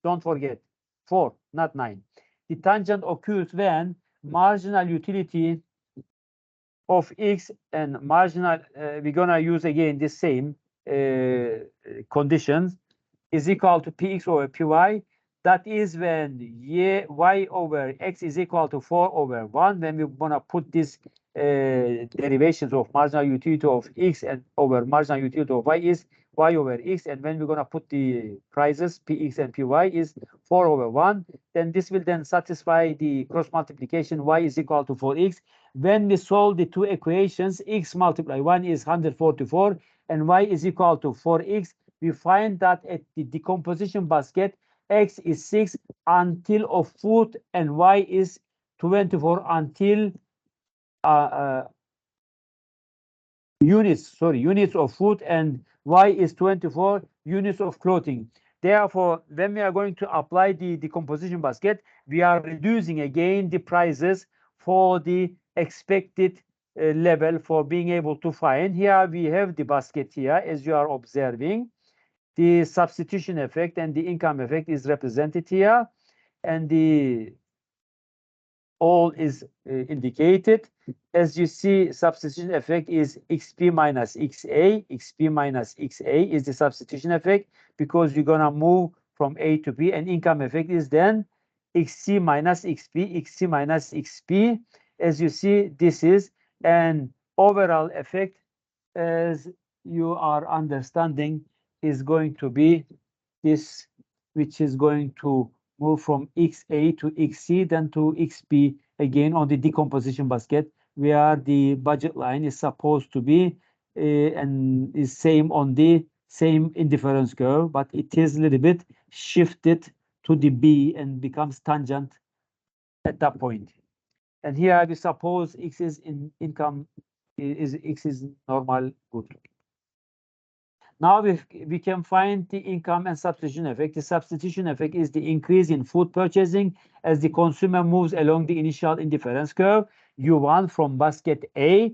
Don't forget, 4, not 9. The tangent occurs when marginal utility of x and marginal, we're going to use again the same conditions, is equal to Px over Py. That is when y over x is equal to 4 over 1. Then we're going to put these derivations of marginal utility of x and over marginal utility of y is y over x. And when we're going to put the prices, Px and Py is 4 over 1. Then this will then satisfy the cross multiplication, y is equal to 4x. When we solve the two equations, x multiplied 1 is 144 and y is equal to 4x. We find that at the decomposition basket, x is 6 until of food and y is 24 until units of food, and y is 24 units of clothing. Therefore, when we are going to apply the decomposition basket, we are reducing again the prices for the expected level for being able to find. Here we have the basket here, as you are observing. The substitution effect and the income effect is represented here, and the all is indicated. As you see, substitution effect is xp minus xa. Xp minus xa is the substitution effect because you're gonna move from A to B, and income effect is then xc minus xp, xc minus xp. As you see, this is an overall effect, as you are understanding, is going to be this, which is going to move from xa to xc, then to xp again on the decomposition basket, where the budget line is supposed to be and is same on the same indifference curve, but it is a little bit shifted to the b and becomes tangent at that point. And here we suppose x is in income is x is normal good. Now we can find the income and substitution effect. The substitution effect is the increase in food purchasing as the consumer moves along the initial indifference curve, U1 from basket A,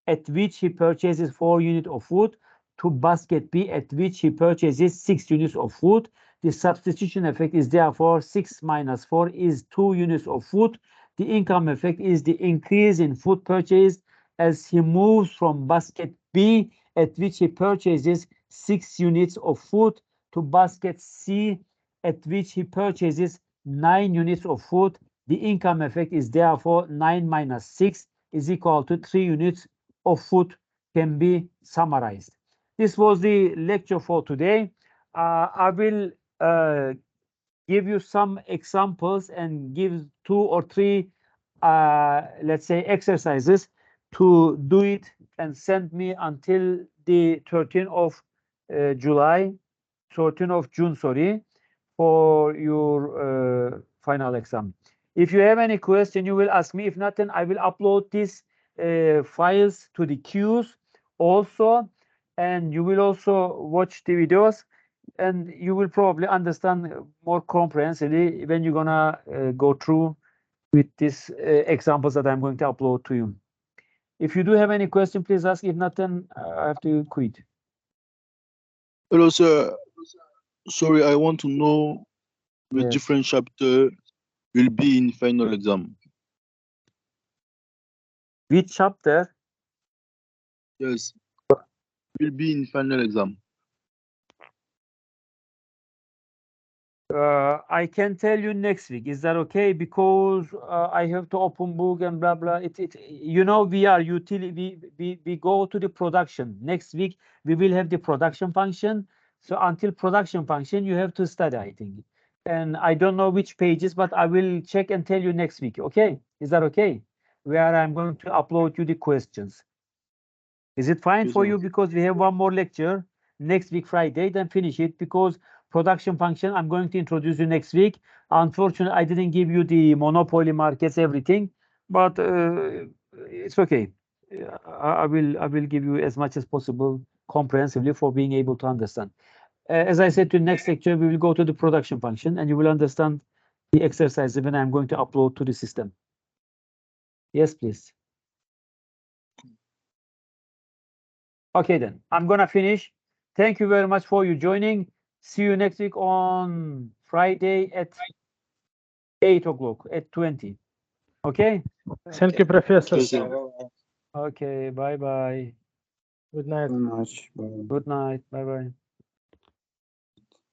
at which he purchases 4 units of food, to basket B at which he purchases 6 units of food. The substitution effect is therefore 6 minus 4 is 2 units of food. The income effect is the increase in food purchased as he moves from basket B at which he purchases 6 units of food to basket C at which he purchases 9 units of food. The income effect is therefore 9 minus 6 is equal to 3 units of food can be summarized. This was the lecture for today. I will give you some examples and give 2 or 3, let's say, exercises to do it and send me until the 13th of July, 13th of June, sorry, for your final exam. If you have any question, you will ask me. If not, then I will upload these files to the queues also, and you will also watch the videos, and you will probably understand more comprehensively when you're gonna go through with these examples that I'm going to upload to you. If you do have any question, please ask. If not, then I have to quit. Hello, sir. Sorry, I want to know the Yes. different chapter will be in final exam. Which chapter? Yes, will be in final exam. I can tell you next week. Is that okay? Because I have to open book and blah blah. You know, we are utility. We go to the production next week. We will have the production function. So until production function, you have to study, I think. And I don't know which pages, but I will check and tell you next week. Okay? Is that okay? Where I'm going to upload you the questions. Is it fine Yes, for sir. you? Because we have one more lecture next week, Friday, then finish it. Because production function, I'm going to introduce you next week. Unfortunately, I didn't give you the monopoly markets, everything, but it's okay. I will give you as much as possible comprehensively for being able to understand. As I said, to next lecture, we will go to the production function, and you will understand the exercise when I'm going to upload to the system. Yes, please. Okay, then I'm gonna finish. Thank you very much for you joining. See you next week on Friday at 8 o'clock at 20. Okay? Thank you, Professor. Yes, sir. Okay, bye bye. Good night. Very much. Bye. Good night. Bye bye.